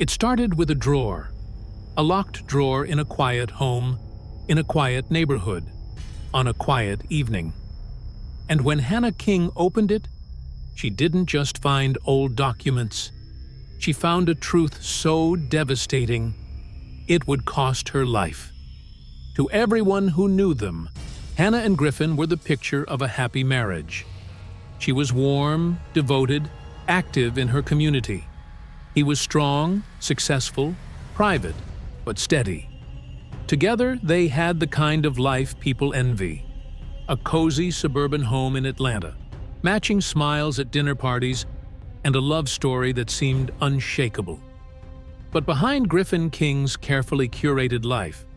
It started with a locked drawer in a quiet home, in a quiet neighborhood, on a quiet evening. And when Hannah King opened it, she didn't just find old documents. She found a truth so devastating, it would cost her life. To everyone who knew them, Hannah and Griffin were the picture of a happy marriage. She was warm, devoted, active in her community. He was strong, successful, private, but steady. Together, they had the kind of life people envy. A cozy suburban home in Atlanta, matching smiles at dinner parties, and a love story that seemed unshakable. But behind Griffin King's carefully curated life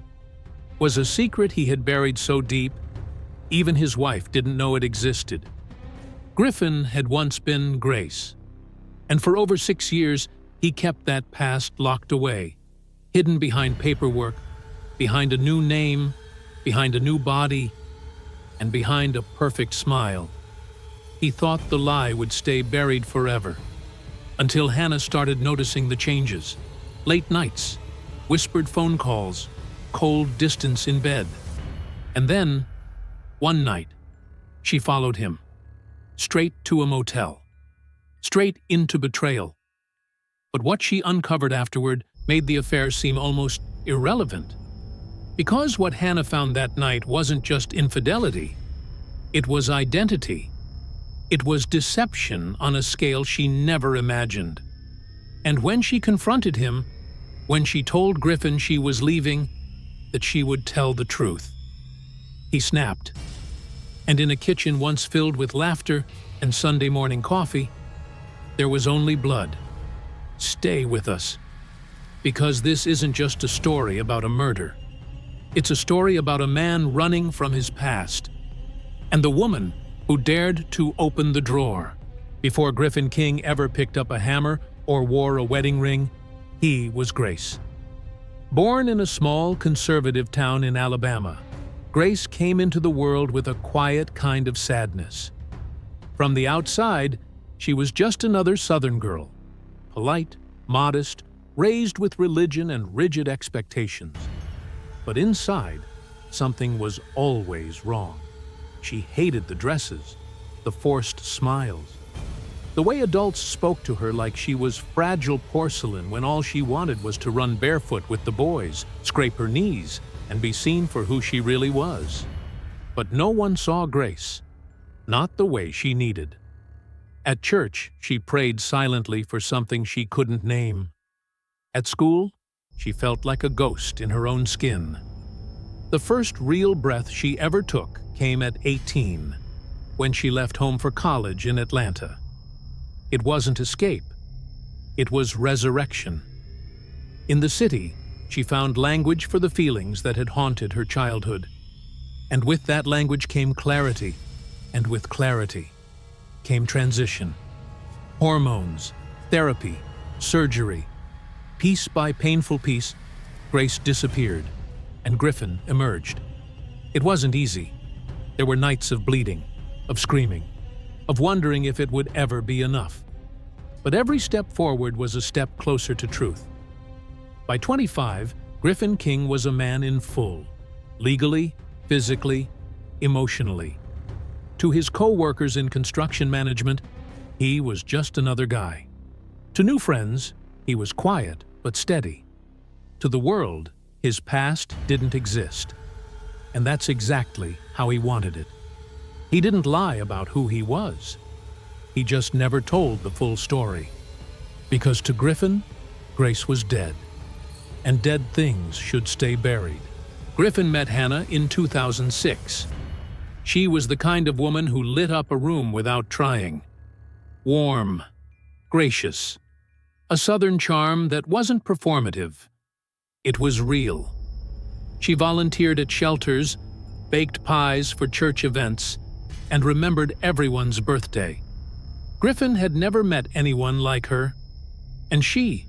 was a secret he had buried so deep, even his wife didn't know it existed. Griffin had once been Grace, and for over 6 years, he kept that past locked away, hidden behind paperwork, behind a new name, behind a new body, and behind a perfect smile. He thought the lie would stay buried forever, until Hannah started noticing the changes. Late nights, whispered phone calls, cold distance in bed. And then, one night, she followed him, straight to a motel, straight into betrayal. But what she uncovered afterward made the affair seem almost irrelevant. Because what Hannah found that night wasn't just infidelity, it was identity. It was deception on a scale she never imagined. And when she confronted him, when she told Griffin she was leaving, that she would tell the truth, he snapped. And in a kitchen once filled with laughter and Sunday morning coffee, there was only blood. Stay with us, because this isn't just a story about a murder. It's a story about a man running from his past, and the woman who dared to open the drawer. Before Griffin King ever picked up a hammer or wore a wedding ring, he was Grace. Born in a small conservative town in Alabama, Grace came into the world with a quiet kind of sadness. From the outside, she was just another Southern girl, polite, modest, raised with religion and rigid expectations. But inside, something was always wrong. She hated the dresses, the forced smiles, the way adults spoke to her like she was fragile porcelain when all she wanted was to run barefoot with the boys, scrape her knees, and be seen for who she really was. But no one saw Grace, not the way she needed. At church, she prayed silently for something she couldn't name. At school, she felt like a ghost in her own skin. The first real breath she ever took came at 18, when she left home for college in Atlanta. It wasn't escape. It was resurrection. In the city, she found language for the feelings that had haunted her childhood. And with that language came clarity, and with clarity came transition. Hormones, therapy, surgery. Piece by painful piece, Grace disappeared, and Griffin emerged. It wasn't easy. There were nights of bleeding, of screaming, of wondering if it would ever be enough. But every step forward was a step closer to truth. By 25, Griffin King was a man in full, legally, physically, emotionally. To his co-workers in construction management, he was just another guy. To new friends, he was quiet but steady. To the world, his past didn't exist. And that's exactly how he wanted it. He didn't lie about who he was. He just never told the full story. Because to Griffin, Grace was dead. And dead things should stay buried. Griffin met Hannah in 2006. She was the kind of woman who lit up a room without trying. Warm, gracious, a Southern charm that wasn't performative. It was real. She volunteered at shelters, baked pies for church events, and remembered everyone's birthday. Griffin had never met anyone like her, and she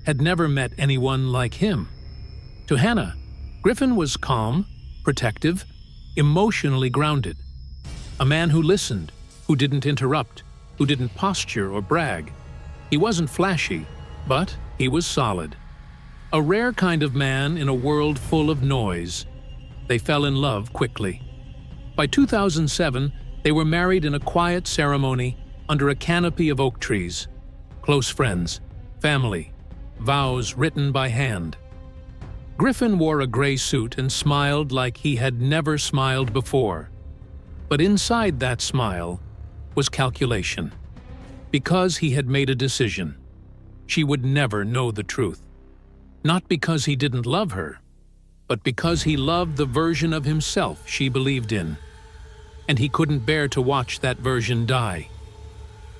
had never met anyone like him. To Hannah, Griffin was calm, protective, emotionally grounded. A man who listened, who didn't interrupt, who didn't posture or brag. He wasn't flashy, but He was solid. A rare kind of man in a world full of noise. They fell in love quickly. By 2007, they were married in a quiet ceremony under a canopy of oak trees. Close friends, family, vows written by hand. Griffin wore a gray suit and smiled like he had never smiled before. But inside that smile was calculation. Because he had made a decision. She would never know the truth. Not because he didn't love her, but because he loved the version of himself she believed in. And he couldn't bear to watch that version die.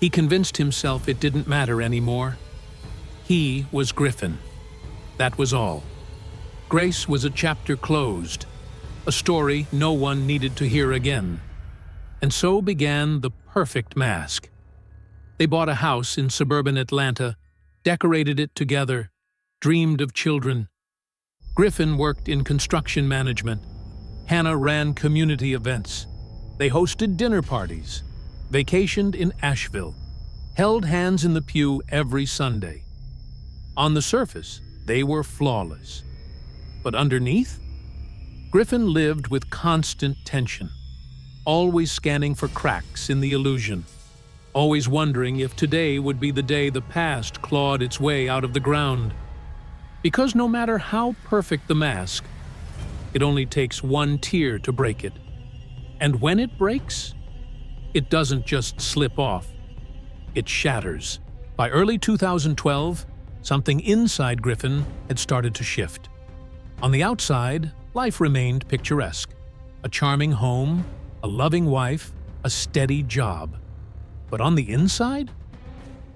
He convinced himself it didn't matter anymore. He was Griffin. That was all. Grace was a chapter closed, a story no one needed to hear again. And so began the perfect mask. They bought a house in suburban Atlanta, decorated it together, dreamed of children. Griffin worked in construction management. Hannah ran community events. They hosted dinner parties, vacationed in Asheville, held hands in the pew every Sunday. On the surface, they were flawless. But underneath, Griffin lived with constant tension, always scanning for cracks in the illusion, always wondering if today would be the day the past clawed its way out of the ground. Because no matter how perfect the mask, it only takes one tear to break it. And when it breaks, it doesn't just slip off, it shatters. By early 2012, something inside Griffin had started to shift. On the outside, life remained picturesque. A charming home, a loving wife, a steady job. But on the inside,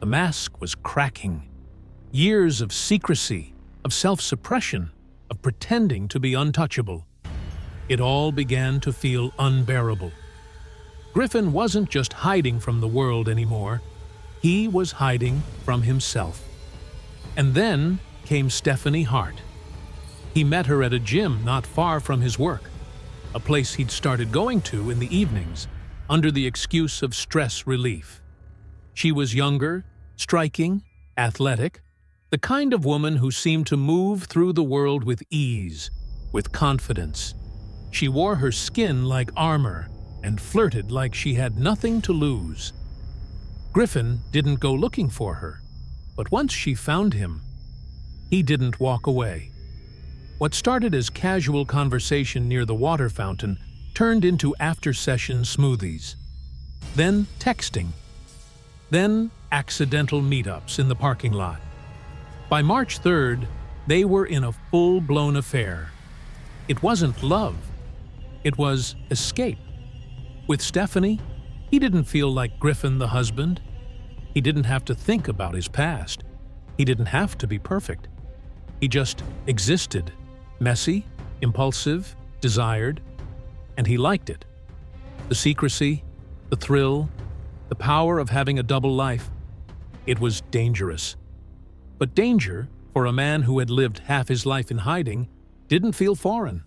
the mask was cracking. Years of secrecy, of self-suppression, of pretending to be untouchable. It all began to feel unbearable. Griffin wasn't just hiding from the world anymore. He was hiding from himself. And then came Stephanie Hart. He met her at a gym not far from his work, a place he'd started going to in the evenings, under the excuse of stress relief. She was younger, striking, athletic, the kind of woman who seemed to move through the world with ease, with confidence. She wore her skin like armor and flirted like she had nothing to lose. Griffin didn't go looking for her, but once she found him, he didn't walk away. What started as casual conversation near the water fountain turned into after-session smoothies. Then texting. Then accidental meetups in the parking lot. By March 3rd, they were in a full-blown affair. It wasn't love. It was escape. With Stephanie, he didn't feel like Griffin the husband. He didn't have to think about his past. He didn't have to be perfect. He just existed. Messy, impulsive, desired, and he liked it. The secrecy, the thrill, the power of having a double life. It was dangerous. But danger, for a man who had lived half his life in hiding, didn't feel foreign.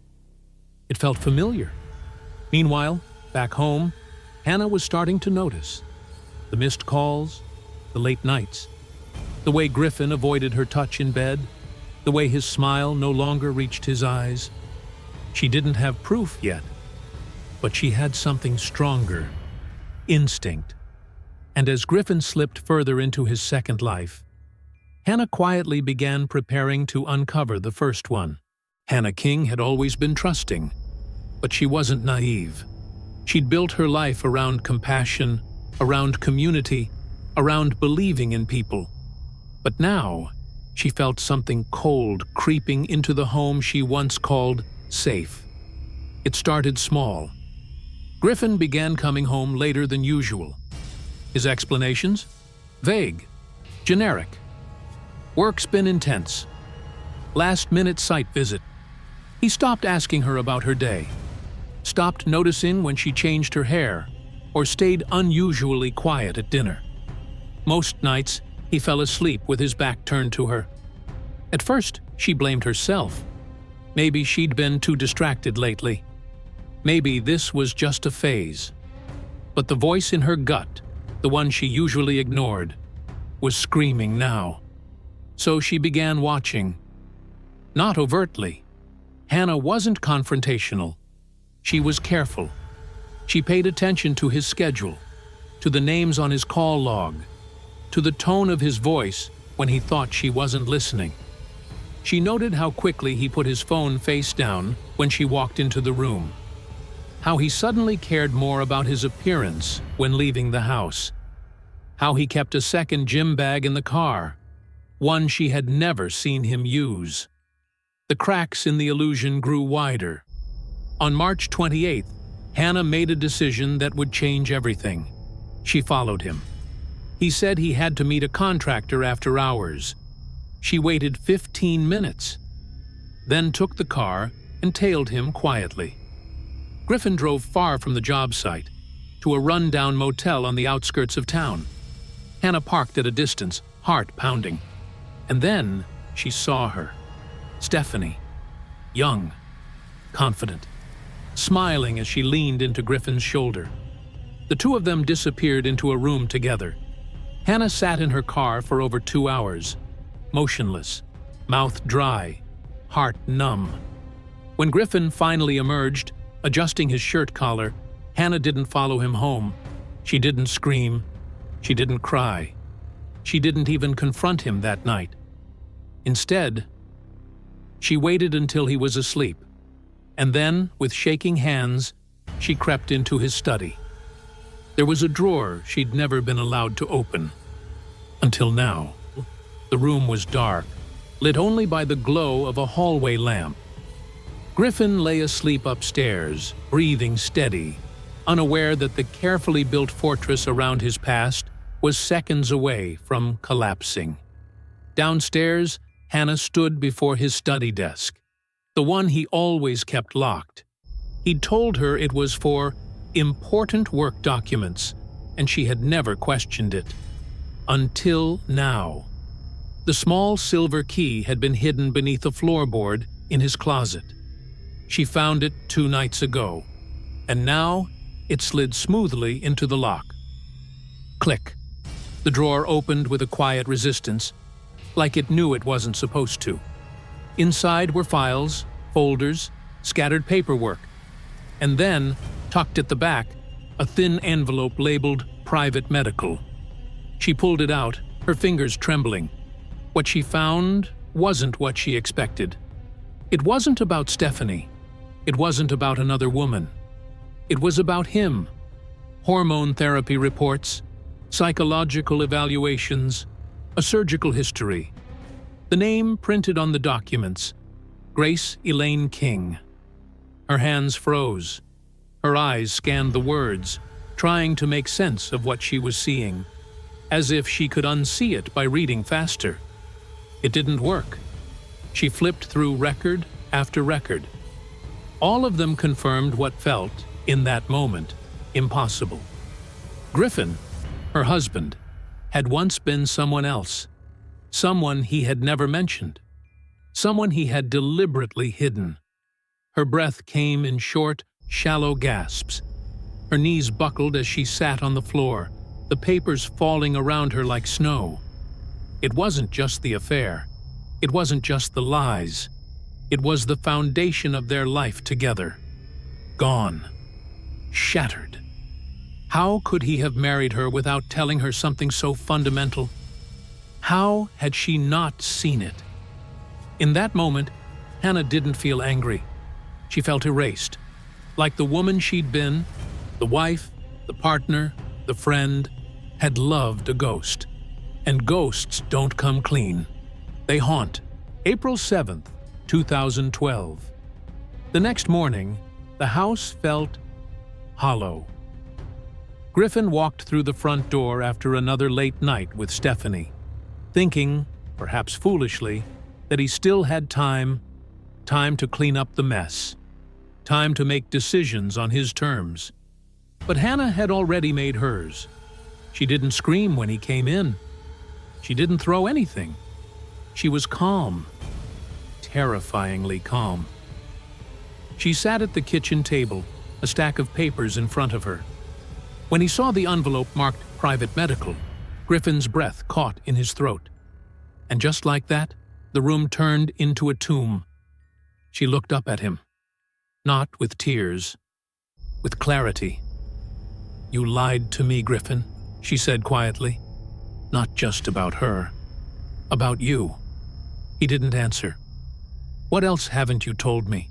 It felt familiar. Meanwhile, back home, Hannah was starting to notice. The missed calls, the late nights, the way Griffin avoided her touch in bed, the way his smile no longer reached his eyes. She didn't have proof yet, but she had something stronger, instinct. And as Griffin slipped further into his second life, Hannah quietly began preparing to uncover the first one. Hannah King had always been trusting, but she wasn't naive. She'd built her life around compassion, around community, around believing in people. But now, she felt something cold creeping into the home she once called safe. It started small. Griffin began coming home later than usual. His explanations? Vague, generic. Work's been intense. Last-minute site visit. He stopped asking her about her day, stopped noticing when she changed her hair, or stayed unusually quiet at dinner. Most nights, he fell asleep with his back turned to her. At first, she blamed herself. Maybe she'd been too distracted lately. Maybe this was just a phase. But the voice in her gut, the one she usually ignored, was screaming now. So she began watching. Not overtly. Hannah wasn't confrontational. She was careful. She paid attention to his schedule, to the names on his call log, to the tone of his voice when he thought she wasn't listening. She noted how quickly he put his phone face down when she walked into the room, how he suddenly cared more about his appearance when leaving the house, how he kept a second gym bag in the car, one she had never seen him use. The cracks in the illusion grew wider. On March 28th, Hannah made a decision that would change everything. She followed him. He said he had to meet a contractor after hours. She waited 15 minutes, then took the car and tailed him quietly. Griffin drove far from the job site, to a run-down motel on the outskirts of town. Hannah parked at a distance, heart pounding. And then she saw her. Stephanie, young, confident, smiling as she leaned into Griffin's shoulder. The two of them disappeared into a room together. Hannah sat in her car for over 2 hours, motionless, mouth dry, heart numb. When Griffin finally emerged, adjusting his shirt collar, Hannah didn't follow him home. She didn't scream. She didn't cry. She didn't even confront him that night. Instead, she waited until he was asleep, and then, with shaking hands, she crept into his study. There was a drawer she'd never been allowed to open. Until now. The room was dark, lit only by the glow of a hallway lamp. Griffin lay asleep upstairs, breathing steady, unaware that the carefully built fortress around his past was seconds away from collapsing. Downstairs, Hannah stood before his study desk, the one he always kept locked. He'd told her it was for important work documents, and she had never questioned it. Until now. The small silver key had been hidden beneath a floorboard in his closet. She found it 2 nights ago, and now it slid smoothly into the lock. Click. The drawer opened with a quiet resistance, like it knew it wasn't supposed to. Inside were files, folders, scattered paperwork, and then, tucked at the back, a thin envelope labeled Private Medical. She pulled it out, her fingers trembling. What she found wasn't what she expected. It wasn't about Stephanie. It wasn't about another woman. It was about him. Hormone therapy reports, psychological evaluations, a surgical history. The name printed on the documents, Grace Elaine King. Her hands froze. Her eyes scanned the words, trying to make sense of what she was seeing, as if she could unsee it by reading faster. It didn't work. She flipped through record after record. All of them confirmed what felt, in that moment, impossible. Griffin, her husband, had once been someone else, someone he had never mentioned, someone he had deliberately hidden. Her breath came in short, shallow gasps. Her knees buckled as she sat on the floor, the papers falling around her like snow. It wasn't just the affair. It wasn't just the lies. It was the foundation of their life together. Gone. Shattered. How could he have married her without telling her something so fundamental? How had she not seen it? In that moment, Hannah didn't feel angry. She felt erased. Like the woman she'd been, the wife, the partner, the friend, had loved a ghost. And ghosts don't come clean. They haunt. April 7th, 2012. The next morning, the house felt hollow. Griffin walked through the front door after another late night with Stephanie, thinking, perhaps foolishly, that he still had time to clean up the mess, time to make decisions on his terms. But Hannah had already made hers. She didn't scream when he came in. She didn't throw anything. She was calm, terrifyingly calm. She sat at the kitchen table, a stack of papers in front of her. When he saw the envelope marked Private Medical, Griffin's breath caught in his throat. And just like that, the room turned into a tomb. She looked up at him, not with tears, with clarity. "You lied to me, Griffin," she said quietly. "Not just about her. About you." He didn't answer. "What else haven't you told me?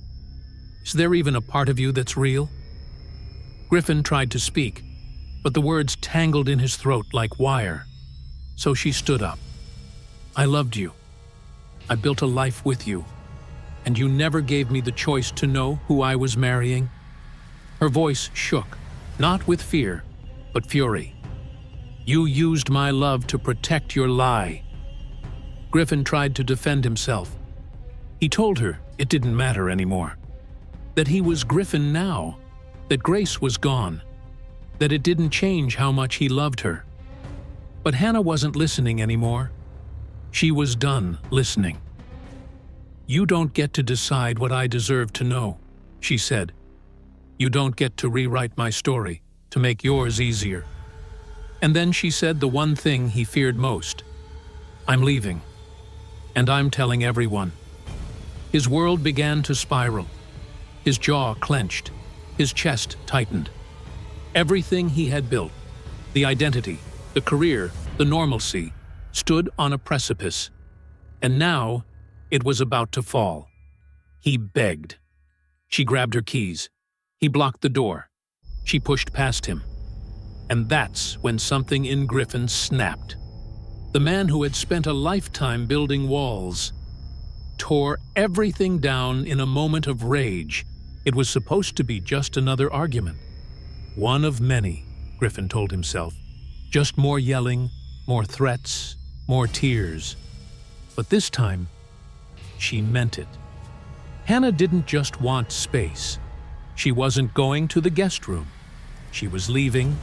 Is there even a part of you that's real?" Griffin tried to speak, but the words tangled in his throat like wire. So she stood up. "I loved you. I built a life with you. And you never gave me the choice to know who I was marrying." Her voice shook, not with fear, but fury. "You used my love to protect your lie." Griffin tried to defend himself. He told her it didn't matter anymore. That he was Griffin now, that Grace was gone, that it didn't change how much he loved her. But Hannah wasn't listening anymore. She was done listening. "You don't get to decide what I deserve to know," she said. "You don't get to rewrite my story to make yours easier." And then she said the one thing he feared most. "I'm leaving. And I'm telling everyone." His world began to spiral. His jaw clenched. His chest tightened. Everything he had built, the identity, the career, the normalcy, stood on a precipice. And now it was about to fall. He begged. She grabbed her keys. He blocked the door. She pushed past him. And that's when something in Griffin snapped. The man who had spent a lifetime building walls tore everything down in a moment of rage. It was supposed to be just another argument. One of many, Griffin told himself. Just more yelling, more threats, more tears. But this time, she meant it. Hannah didn't just want space. She wasn't going to the guest room. She was leaving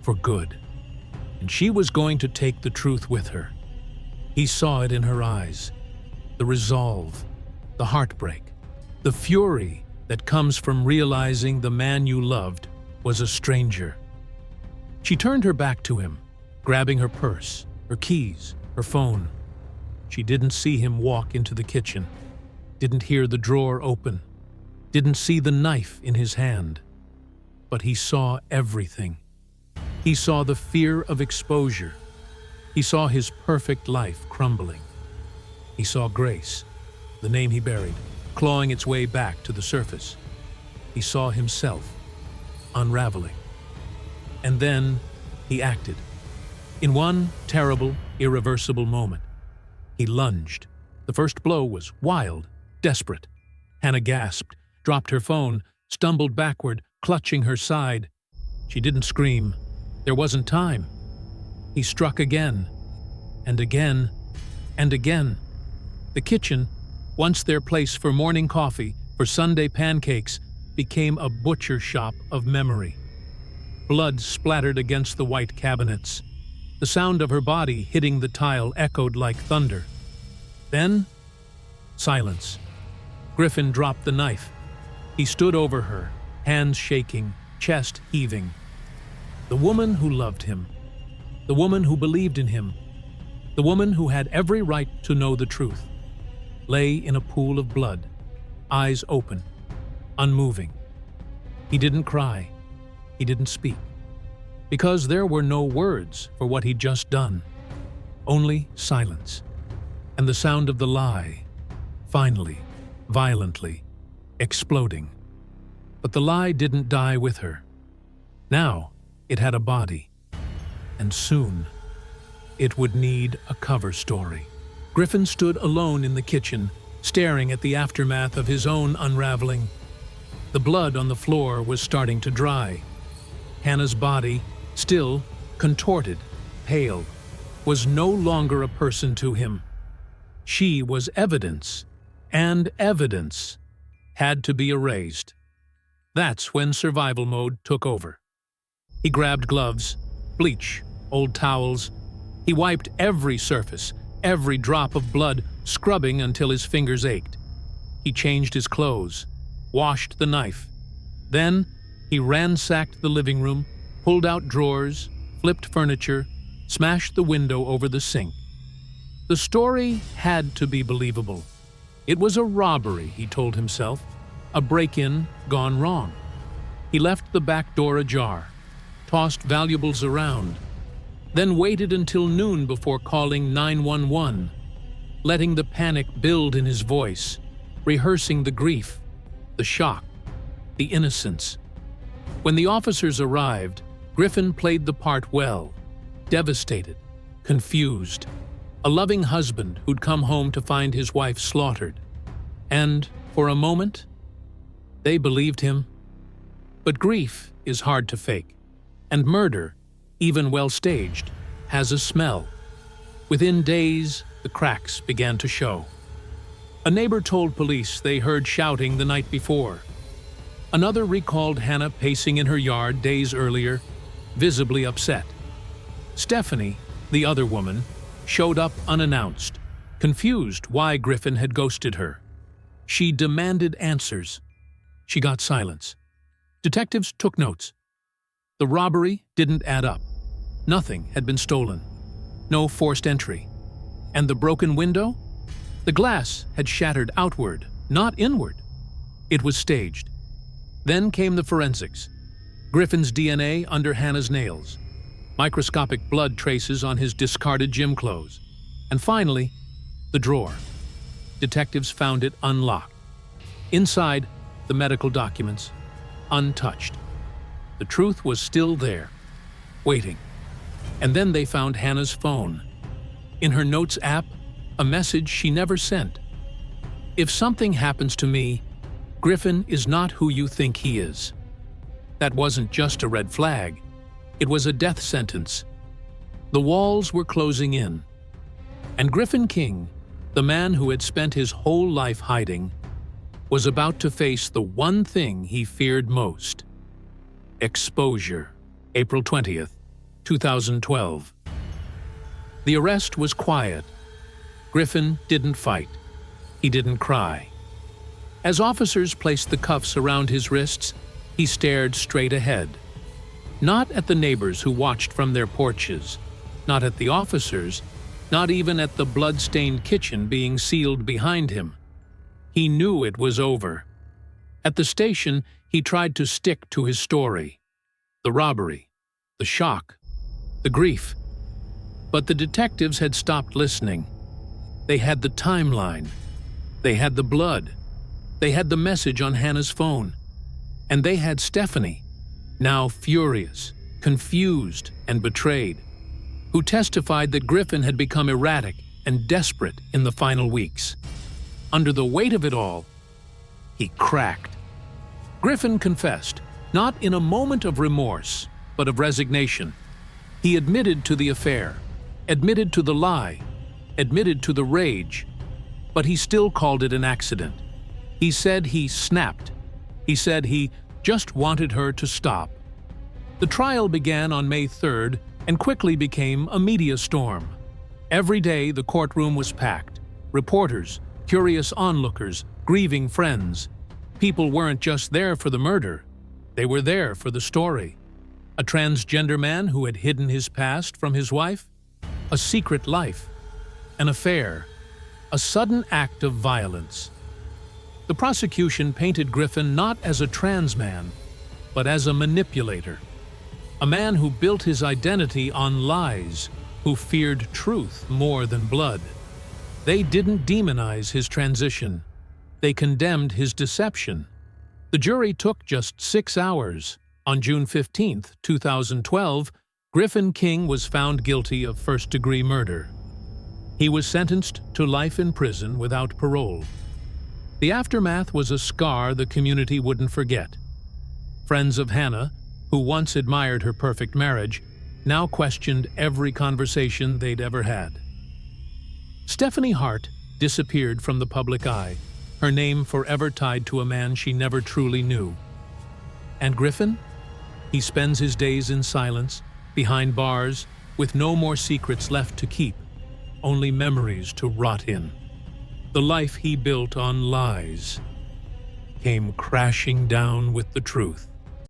for good. And she was going to take the truth with her. He saw it in her eyes. The resolve, the heartbreak, the fury that comes from realizing the man you loved was a stranger. She turned her back to him, grabbing her purse, her keys, her phone. She didn't see him walk into the kitchen, didn't hear the drawer open, didn't see the knife in his hand. But he saw everything. He saw the fear of exposure. He saw his perfect life crumbling. He saw Grace, the name he buried, clawing its way back to the surface. He saw himself unraveling. And then he acted. In one terrible, irreversible moment, he lunged. The first blow was wild, desperate. Hannah gasped, dropped her phone, stumbled backward, clutching her side. She didn't scream. There wasn't time. He struck again, and again, and again. The kitchen, once their place for morning coffee, for Sunday pancakes, became a butcher shop of memory. Blood splattered against the white cabinets. The sound of her body hitting the tile echoed like thunder. Then, silence. Griffin dropped the knife. He stood over her, hands shaking, chest heaving. The woman who loved him. The woman who believed in him. The woman who had every right to know the truth. Lay in a pool of blood, eyes open, unmoving. He didn't cry. He didn't speak. Because there were no words for what he'd just done. Only silence. And the sound of the lie, finally, violently, exploding. But the lie didn't die with her. Now it had a body. And soon, it would need a cover story. Griffin stood alone in the kitchen, staring at the aftermath of his own unraveling. The blood on the floor was starting to dry. Hannah's body, still contorted, pale, was no longer a person to him. She was evidence, and evidence had to be erased. That's when survival mode took over. He grabbed gloves, bleach, old towels. He wiped every surface, every drop of blood, scrubbing until his fingers ached. He changed his clothes, washed the knife. Then he ransacked the living room, pulled out drawers, flipped furniture, smashed the window over the sink. The story had to be believable. It was a robbery, he told himself, a break-in gone wrong. He left the back door ajar, tossed valuables around, then waited until noon before calling 911, letting the panic build in his voice, rehearsing the grief, the shock, the innocence. When the officers arrived, Griffin played the part well, devastated, confused, a loving husband who'd come home to find his wife slaughtered. And, for a moment, they believed him. But grief is hard to fake, and murder, even well-staged, has a smell. Within days, the cracks began to show. A neighbor told police they heard shouting the night before. Another recalled Hannah pacing in her yard days earlier, visibly upset. Stephanie, the other woman, showed up unannounced, confused why Griffin had ghosted her. She demanded answers. She got silence. Detectives took notes. The robbery didn't add up. Nothing had been stolen. No forced entry. And the broken window? The glass had shattered outward, not inward. It was staged. Then came the forensics. Griffin's DNA under Hannah's nails. Microscopic blood traces on his discarded gym clothes. And finally, the drawer. Detectives found it unlocked. Inside, the medical documents, untouched. The truth was still there, waiting. And then they found Hannah's phone. In her notes app, a message she never sent. If something happens to me, Griffin is not who you think he is. That wasn't just a red flag. It was a death sentence. The walls were closing in. And Griffin King, the man who had spent his whole life hiding, was about to face the one thing he feared most. Exposure. April 20th, 2012. The arrest was quiet. Griffin didn't fight. He didn't cry. As officers placed the cuffs around his wrists, he stared straight ahead. Not at the neighbors who watched from their porches, not at the officers, not even at the blood-stained kitchen being sealed behind him. He knew it was over. At the station, he tried to stick to his story. The robbery, the shock, the grief. But the detectives had stopped listening. They had the timeline. They had the blood. They had the message on Hannah's phone. And they had Stephanie, now furious, confused, and betrayed, who testified that Griffin had become erratic and desperate in the final weeks. Under the weight of it all, he cracked. Griffin confessed, not in a moment of remorse, but of resignation. He admitted to the affair, admitted to the lie, admitted to the rage, but he still called it an accident. He said he snapped. He said he just wanted her to stop. The trial began on May 3rd and quickly became a media storm. Every day the courtroom was packed. Reporters, curious onlookers, grieving friends. People weren't just there for the murder. They were there for the story. A transgender man who had hidden his past from his wife, a secret life, an affair, a sudden act of violence. The prosecution painted Griffin not as a trans man, but as a manipulator. A man who built his identity on lies, who feared truth more than blood. They didn't demonize his transition. They condemned his deception. The jury took just 6 hours. On June 15, 2012, Griffin King was found guilty of first-degree murder. He was sentenced to life in prison without parole. The aftermath was a scar the community wouldn't forget. Friends of Hannah, who once admired her perfect marriage, now questioned every conversation they'd ever had. Stephanie Hart disappeared from the public eye, her name forever tied to a man she never truly knew. And Griffin? He spends his days in silence, behind bars, with no more secrets left to keep, only memories to rot in. The life he built on lies came crashing down with the truth.